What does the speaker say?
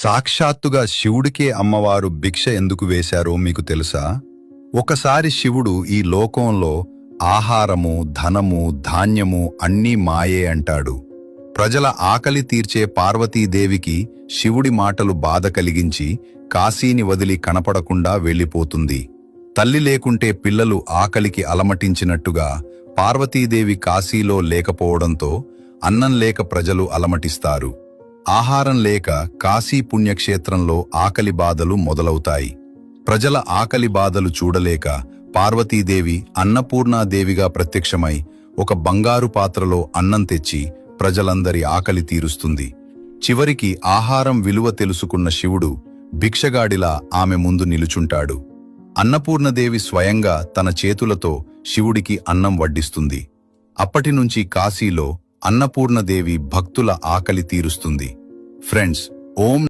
సాక్షాత్తుగా శివుడికే అమ్మవారు భిక్ష ఎందుకు వేశారో మీకు తెలుసా? ఒకసారి శివుడు ఈ లోకంలో ఆహారము, ధనము, ధాన్యము అన్నీ మాయే అంటాడు. ప్రజల ఆకలి తీర్చే పార్వతీదేవికి శివుడి మాటలు బాధ కలిగించి కాశీని వదిలి కనపడకుండా వెళ్ళిపోతుంది. తల్లి లేకుంటే పిల్లలు ఆకలికి అలమటించినట్టుగా పార్వతీదేవి కాశీలో లేకపోవడంతో అన్నం లేక ప్రజలు అలమటిస్తారు. ఆహారం లేక కాశీ పుణ్యక్షేత్రంలో ఆకలి బాధలు మొదలవుతాయి. ప్రజల ఆకలి బాధలు చూడలేక పార్వతీదేవి అన్నపూర్ణాదేవిగా ప్రత్యక్షమై ఒక బంగారు పాత్రలో అన్నం తెచ్చి ప్రజలందరి ఆకలి తీరుస్తుంది. చివరికి ఆహారం విలువ తెలుసుకున్న శివుడు భిక్షగాడిలా ఆమె ముందు నిలుచుంటాడు. అన్నపూర్ణదేవి స్వయంగా తన చేతులతో శివుడికి అన్నం వడ్డిస్తుంది. అప్పటినుంచి కాశీలో అన్నపూర్ణదేవి భక్తుల ఆకలి తీరుస్తుంది. ఫ్రెండ్స్, ఓం